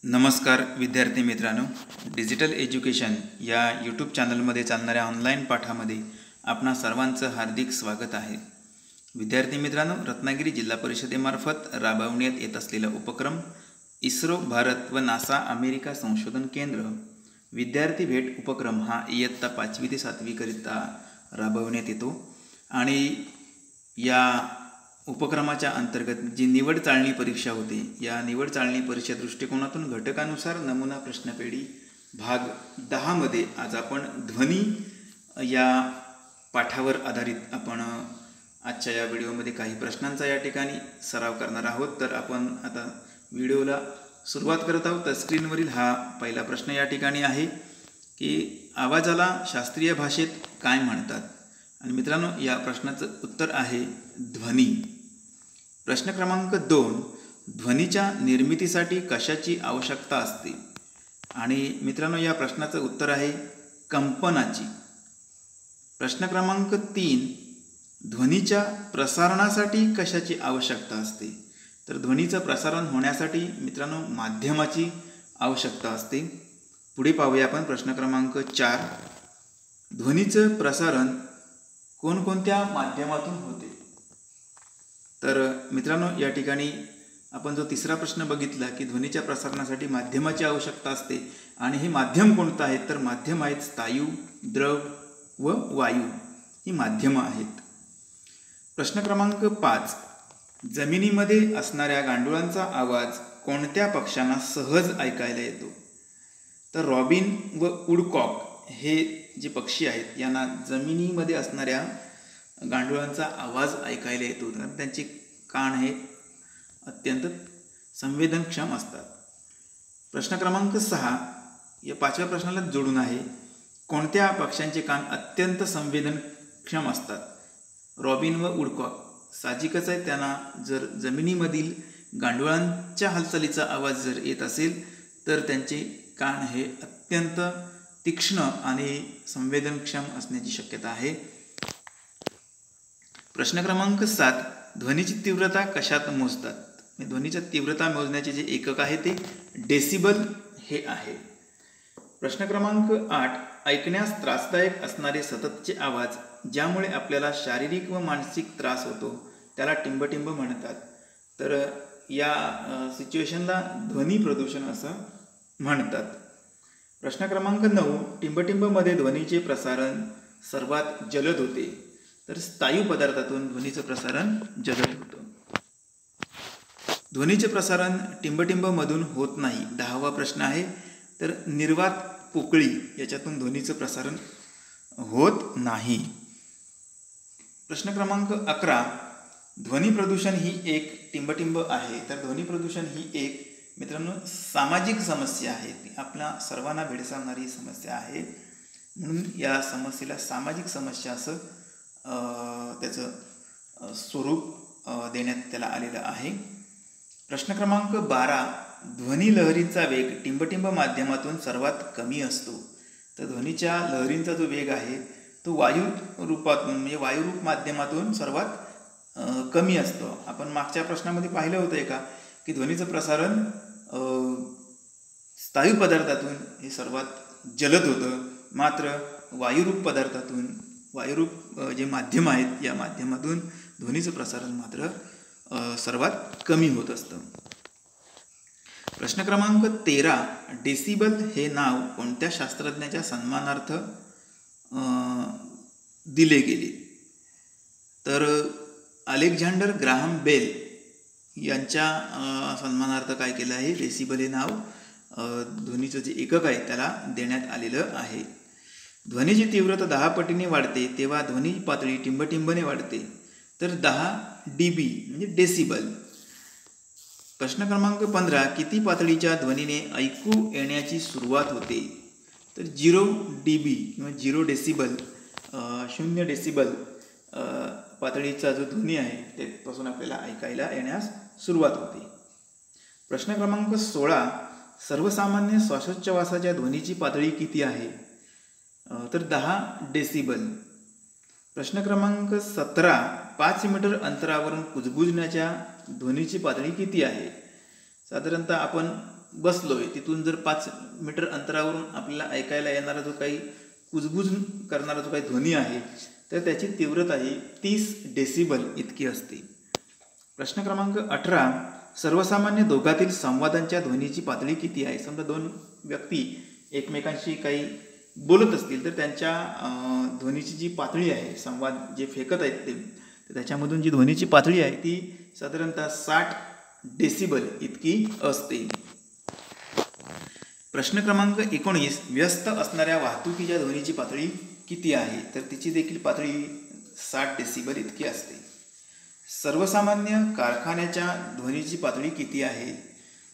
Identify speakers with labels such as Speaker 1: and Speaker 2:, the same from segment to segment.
Speaker 1: नमस्कार विद्यार्थी मित्रांनो, डिजिटल एज्युकेशन या यूट्यूब चॅनलमध्ये चालणाऱ्या ऑनलाईन पाठामध्ये आपणा सर्वांचं हार्दिक स्वागत आहे. विद्यार्थी मित्रांनो, रत्नागिरी जिल्हा परिषदेमार्फत राबवण्यात येत असलेला उपक्रम इस्रो भारत व नासा अमेरिका संशोधन केंद्र विद्यार्थी भेट उपक्रम हा इयत्ता 5वी ते 7वी करिता राबवण्यात येतो. आणि या उपक्रमाच्या अंतर्गत जी निवड चाळणी परीक्षा होते, या निवड चाळणी परीक्षा दृष्टिकोनातून घटकानुसार नमुना प्रश्नपेढी भाग 10 मध्ये आज आपण ध्वनी या पाठावर आधारित आपण आजच्या या व्हिडिओमध्ये काही प्रश्नांचा या ठिकाणी सराव करणार आहोत. तर आपण आता व्हिडिओला सुरुवात करत आहोत. तर स्क्रीनवरील हा पहिला प्रश्न या ठिकाणी आहे की आवाजाला शास्त्रीय भाषेत काय म्हणतात. आणि मित्रांनो, या प्रश्नाचं उत्तर आहे ध्वनी. प्रश्न क्रमांक 2, ध्वनीच्या निर्मितीसाठी कशाची आवश्यकता असते. आणि मित्रांनो, या प्रश्नाचं उत्तर आहे कंपनाची. प्रश्न क्रमांक 3, ध्वनीच्या प्रसारणासाठी कशाची आवश्यकता असते. तर ध्वनीचं प्रसारण होण्यासाठी मित्रांनो माध्यमाची आवश्यकता असते. पुढे पाहूया आपण प्रश्न क्रमांक 4, ध्वनीचं प्रसारण कोणकोणत्या माध्यमातून होते. तर मित्रांनो, या ठिकाणी आपण जो तिसरा प्रश्न बघितला की ध्वनीच्या प्रसारणासाठी माध्यमाची आवश्यकता असते, आणि हे माध्यम कोणतं आहे. तर माध्यम आहेत स्थायू, द्रव व वायू ही माध्यमं आहेत. प्रश्न क्रमांक 5, जमिनीमध्ये असणाऱ्या गांडुळांचा आवाज कोणत्या पक्ष्यांना सहज ऐकायला येतो. तर रॉबिन व वुडकॉक हे जे पक्षी आहेत यांना जमिनीमध्ये असणाऱ्या गांडुळांचा आवाज ऐकायला येतो. तर त्यांचे कान हे अत्यंत संवेदनक्षम असतात. प्रश्न क्रमांक 6 या 5व्या प्रश्नाला जोडून आहे. कोणत्या पक्ष्यांचे कान अत्यंत संवेदनक्षम असतात. रॉबिन व वुडकॉक साहजिकच आहे, त्यांना जर जमिनीमधील गांडुळांच्या हालचालीचा आवाज जर येत असेल तर त्यांचे कान हे अत्यंत तीक्ष्ण आणि संवेदनक्षम असण्याची शक्यता आहे. प्रश्न क्रमांक 7, ध्वनीची तीव्रता कशात मोजतात. ध्वनीची तीव्रता मोजण्याचे जे एकक आहे ते डेसिबल हे आहे. प्रश्न क्रमांक 8, ऐकण्यास त्रासदायक असणारे सततचे आवाज ज्यामुळे आपल्याला शारीरिक व मानसिक त्रास होतो त्याला टिंबटिंब म्हणतात. तर या सिच्युएशनला ध्वनी प्रदूषण असं म्हणतात. प्रश्न क्रमांक 9, टिंबटिंबमध्ये ध्वनीचे प्रसारण सर्वात जलद होते. तर स्थायू पदार्थातून ध्वनीचं प्रसारण जलद होतं. ध्वनीचे प्रसारण टिंबटिंबमधून होत नाही. 10वा प्रश्न आहे. तर निर्वात पोकळी याच्यातून ध्वनीचं प्रसारण होत नाही. प्रश्न क्रमांक 11, ध्वनी प्रदूषण ही एक टिंबटिंब आहे. तर ध्वनी प्रदूषण ही एक मित्रांनो सामाजिक समस्या आहे. ती आपल्या सर्वांना भेडसावणारी समस्या आहे. म्हणून या समस्येला सामाजिक समस्या असं त्याचं स्वरूप देण्यात त्याला आलेलं आहे. प्रश्न क्रमांक 12, ध्वनी लहरींचा वेग टिंबटिंब माध्यमातून सर्वात कमी असतो. तर ध्वनीच्या लहरींचा जो वेग आहे तो वायू रूपातून म्हणजे वायुरूप माध्यमातून सर्वात कमी असतो. आपण मागच्या प्रश्नामध्ये पाहिलं होतं का की ध्वनीचं प्रसारण स्थायू पदार्थातून हे सर्वात जलद होतं, मात्र वायुरूप पदार्थातून वायुरूप जे माध्यम आहेत या माध्यमातून ध्वनीचं प्रसारण मात्र सर्वात कमी होत असतं. प्रश्न क्रमांक 13, डेसिबल हे नाव कोणत्या शास्त्रज्ञाच्या सन्मानार्थ दिले गेले. तर अलेक्झांडर ग्राहम बेल यांच्या सन्मानार्थ काय केलं आहे, डेसिबल हे नाव ध्वनीचं जे एकक आहे त्याला देण्यात आलेलं आहे. ध्वनीची तीव्रता 10 पटीने वाढते तेव्हा ध्वनी पातळी टिंबटिंबने वाढते. तर 10 dB म्हणजे डेसिबल. प्रश्न क्रमांक 15, किती पातळीच्या ध्वनीने ऐकू येण्याची सुरुवात होते. तर 0 dB किंवा 0 डेसिबल 0 डेसिबल पातळीचा जो ध्वनी आहे त्यापासून आपल्याला ऐकायला येण्यास सुरुवात होते. प्रश्न क्रमांक 16, सर्वसामान्य श्वासोच्छवासाच्या ध्वनीची पातळी किती आहे. तर 10 डेसिबल. प्रश्न क्रमांक 17, 5 मीटर अंतरावरून कुजबुजण्याच्या ध्वनीची पातळी किती आहे. साधारणतः आपण बसलोय तिथून जर 5 मीटर अंतरावरून आपल्याला ऐकायला येणारा जो काही कुजबुज करणारा जो काही ध्वनी आहे तर त्याची तीव्रता ही 30 डेसिबल इतकी असते. प्रश्न क्रमांक 18. सर्वसामान्य दोघातील संवादांच्या ध्वनीची पातळी किती आहे? समजा दोन व्यक्ती एकमेकांशी काही बोलत असतील तर त्यांच्या ध्वनीची जी पातळी आहे, संवाद जे फेकत आहेत ते, तर त्याच्यामधून जी ध्वनीची पातळी आहे ती साधारणतः 60 डेसिबल इतकी असते. प्रश्न क्रमांक 19. व्यस्त असणाऱ्या वाहतुकीच्या ध्वनीची पातळी किती आहे? तर तिची देखील पातळी 60 डेसिबल इतकी असते. सर्वसामान्य कारखान्याच्या ध्वनीची पातळी किती आहे?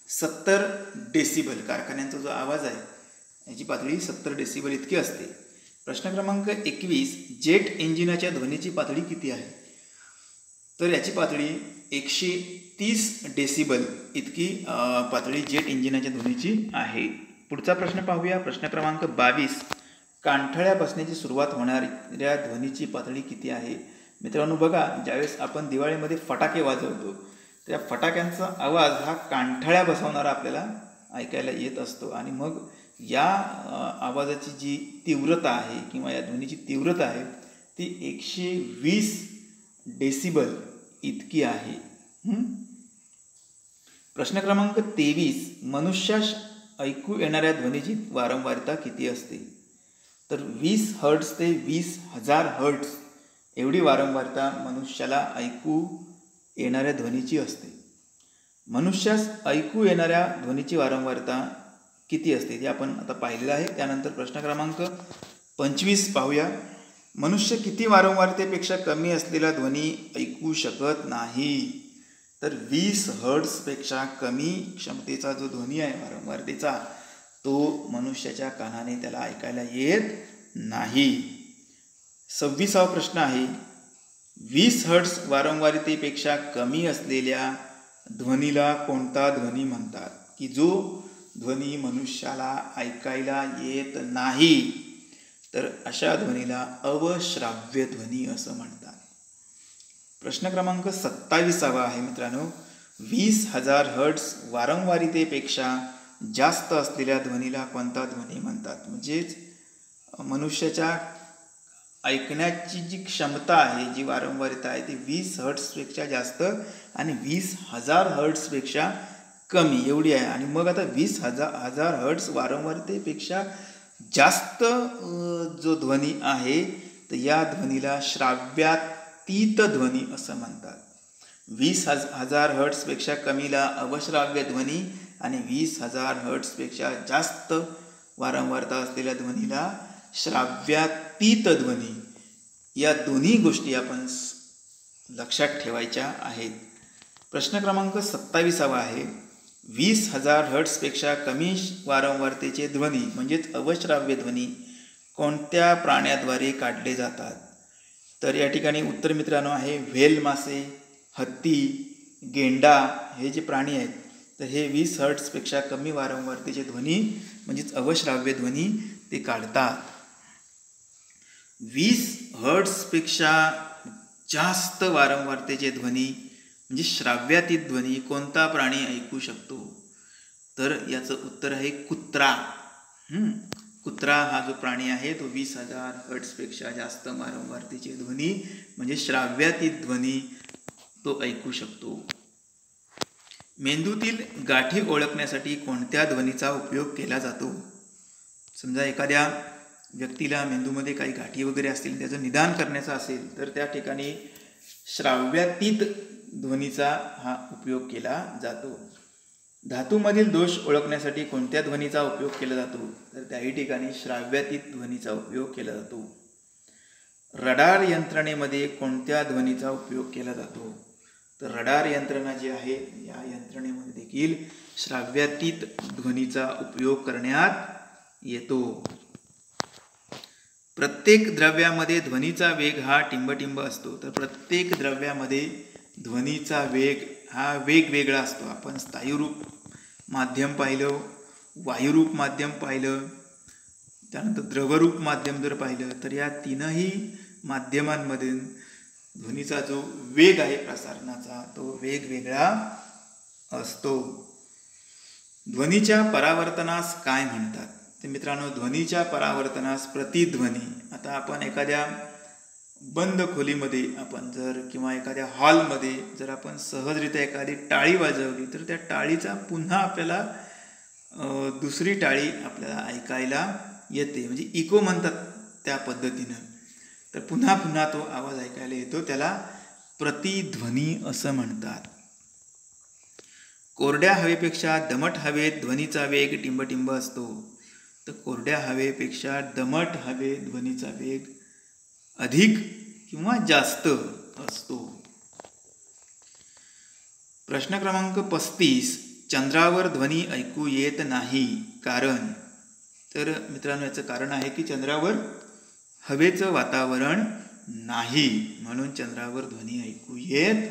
Speaker 1: 70 डेसिबल. कारखान्यांचा जो आवाज आहे याची पातळी 70 डेसिबल इतकी असते. प्रश्न क्रमांक 21. जेट इंजिनाच्या ध्वनीची पातळी किती आहे? तर याची पातळी 130 डेसिबल इतकी पातळी जेट इंजिनाच्या ध्वनीची आहे. पुढचा प्रश्न पाहूया. प्रश्न क्रमांक 22. कानठळ्या बसण्याची सुरुवात होणाऱ्या ध्वनीची पातळी किती आहे? मित्रांनो बघा, ज्यावेळेस आपण दिवाळीमध्ये फटाके वाजवतो त्या फटाक्यांचा आवाज हा कानठळ्या बसवणारा आपल्याला ऐकायला येत असतो आणि मग या आवाजाची जी तीव्रता आहे किंवा या ध्वनीची तीव्रता आहे ती 120 डेसिबल इतकी आहे. प्रश्न क्रमांक 23. मनुष्यास ऐकू येणाऱ्या ध्वनीची वारंवारता किती असते? तर 20 हर्ट्ज ते 20,000 हर्ट्ज एवढी वारंवारता मनुष्याला ऐकू येणाऱ्या ध्वनीची असते. मनुष्यास ऐकू येणाऱ्या ध्वनीची वारंवारता किती असते ते आपण आता पाहिलेलं आहे. त्यानंतर प्रश्न क्रमांक 25 पाहूया. मनुष्य किती वारंवारतेपेक्षा कमी असलेला ध्वनी ऐकू शकत नाही? तर 20 हर्ट्जपेक्षा कमी क्षमतेचा जो ध्वनी आहे वारंवारतेचा तो मनुष्याच्या कानाने त्याला ऐकायला येत नाही. 26वा प्रश्न आहे. 20 हर्ट्ज वारंवारतेपेक्षा कमी असलेल्या ध्वनीला कोणता ध्वनी म्हणतात? की जो ध्वनी मनुष्याला ऐकायला येत नाही तर अशा ध्वनीला अवश्राव्य ध्वनी असं म्हणतात. प्रश्न क्रमांक 27वा आहे मित्रांनो. 20,000 हर्ट्ज वारंवारतेपेक्षा जास्त असलेल्या ध्वनीला कोणता ध्वनी म्हणतात? म्हणजेच मनुष्याच्या ऐकण्याची जी क्षमता आहे, जी वारंवारता आहे ती 20 हर्ट्जपेक्षा जास्त आणि 20,000 हर्ट्जपेक्षा कमी एवढी आहे. आणि मग आता 20,000 हर्ट्ज वारंवारतेपेक्षा जास्त जो ध्वनी आहे तर या ध्वनीला श्राव्यातीत ध्वनी असं म्हणतात. 20,000 हर्ट्जपेक्षा कमीला अवश्राव्य ध्वनी आणि 20,000 हर्ट्जपेक्षा जास्त वारंवारता असलेल्या ध्वनीला श्राव्यातीत ध्वनी. या दोन्ही गोष्टी आपण लक्षात ठेवायच्या आहेत. प्रश्न क्रमांक 27वा आहे. 20,000 हर्ट्जपेक्षा कमी वारंवारतेचे ध्वनी म्हणजेच अवश्राव्य ध्वनी कोणत्या प्राण्याद्वारे काढले जातात? तर या ठिकाणी उत्तर मित्रांनो आहे व्हेल मासे, हत्ती, गेंडा हे जे प्राणी आहेत तर हे 20 हर्ट्जपेक्षा कमी वारंवारतेचे ध्वनी म्हणजेच अवश्राव्य ध्वनी ते काढतात. 20 हर्ट्जपेक्षा जास्त वारंवारतेचे ध्वनी म्हणजे श्राव्यातीत ध्वनी कोणता प्राणी ऐकू शकतो? तर याचं उत्तर आहे कुत्रा. कुत्रा हा जो प्राणी आहे तो 20,000 हर्ट्जपेक्षा जास्त वारंवारतेचे ध्वनी म्हणजे श्राव्यातीत ध्वनी तो ऐकू शकतो. मेंदूतील गाठी ओळखण्यासाठी कोणत्या ध्वनीचा उपयोग केला जातो? समजा एखाद्या व्यक्तीला मेंदूमध्ये काही गाठी वगैरे असतील त्याचं निदान करण्याचं असेल तर त्या ठिकाणी श्राव्यातीत ध्वनीचा हा उपयोग केला जातो. धातूमधील दोष ओळखण्यासाठी कोणत्या ध्वनीचा उपयोग केला जातो? तर त्याही ठिकाणी श्राव्यातीत ध्वनीचा उपयोग केला जातो. रडार यंत्रणेमध्ये कोणत्या ध्वनीचा उपयोग केला जातो? तर रडार यंत्रणा जी आहे या यंत्रणेमध्ये देखील श्राव्यातीत ध्वनीचा उपयोग करण्यात येतो. प्रत्येक द्रव्यामध्ये ध्वनीचा वेग हा टिंबटिंब असतो. तर प्रत्येक द्रव्यामध्ये ध्वनीचा वेग हा वेगवेगळा असतो. आपण स्थायीरूप माध्यम पाहिलं, वायुरूप माध्यम पाहिलं, त्यानंतर द्रवरूप माध्यम जर पाहिलं तर या तीनही माध्यमांमध्ये ध्वनीचा जो वेग आहे प्रसारणाचा तो वेगवेगळा असतो. ध्वनीच्या परावर्तनास काय म्हणतात? तर मित्रांनो, ध्वनीच्या परावर्तनास प्रतिध्वनी. आता आपण एखाद्या बंद खोलीमध्ये आपण जर किंवा एखाद्या हॉलमध्ये जर आपण सहजरित्या एखादी टाळी वाजवली तर त्या टाळीचा पुन्हा आपल्याला दुसरी टाळी आपल्याला ऐकायला येते, म्हणजे इको म्हणतात त्या पद्धतीनं. तर पुन्हा पुन्हा तो आवाज ऐकायला येतो, त्याला प्रतिध्वनी असं म्हणतात. कोरड्या हवेपेक्षा दमट हवेत ध्वनीचा वेग टिंबटिंब असतो. तर कोरड्या हवेपेक्षा दमट हवेत ध्वनीचा वेग अधिक किंवा जास्त असतो. प्रश्न क्रमांक 35. चंद्रावर ध्वनी ऐकू येत नाही कारण? तर मित्रांनो, याचं कारण आहे की चंद्रावर हवेचं वातावरण नाही, म्हणून चंद्रावर ध्वनी ऐकू येत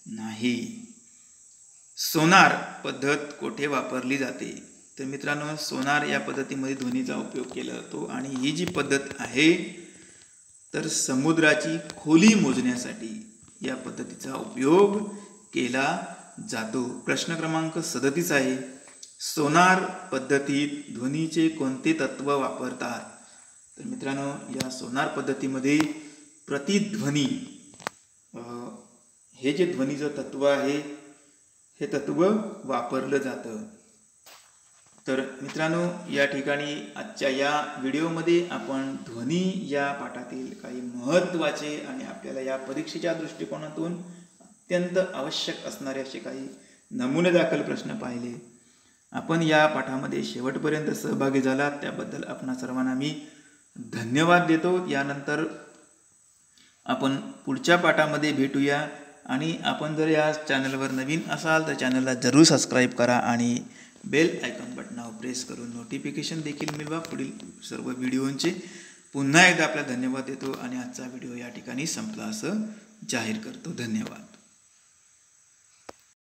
Speaker 1: नाही. सोनार पद्धत कोठे वापरली जाते? तर मित्रांनो, सोनार या पद्धतीमध्ये ध्वनीचा उपयोग केला जातो आणि ही जी पद्धत आहे तर समुद्राची खोली मोजण्यासाठी या पद्धतीचा उपयोग केला जातो. प्रश्न क्रमांक 37 आहे. सोनार पद्धतीत ध्वनीचे कोणते तत्व वापरतात? तर मित्रांनो, या सोनार पद्धतीमध्ये प्रतिध्वनी हे जे ध्वनीचं तत्व आहे हे तत्व वापरलं जातं. तर मित्रांनो, या ठिकाणी आजच्या या व्हिडिओमध्ये आपण ध्वनी या पाठातील काही महत्त्वाचे आणि आपल्याला या परीक्षेच्या दृष्टिकोनातून अत्यंत आवश्यक असणारे असे काही नमुने दाखल प्रश्न पाहिले. आपण या पाठामध्ये शेवटपर्यंत सहभागी झालात त्याबद्दल आपणा सर्वांना मी धन्यवाद देतो. यानंतर आपण पुढच्या पाठामध्ये भेटूया आणि आपण जर या चॅनलवर नवीन असाल तर चॅनलला जरूर सबस्क्राईब करा आणि बेल आयकॉन बटनावर प्रेस करून नोटिफिकेशन देखील मिळवा पुढील सर्व व्हिडिओंचे. पुन्हा एकदा आपल्याला धन्यवाद देतो आणि आजचा व्हिडिओ या ठिकाणी संपला असं जाहीर करतो. धन्यवाद.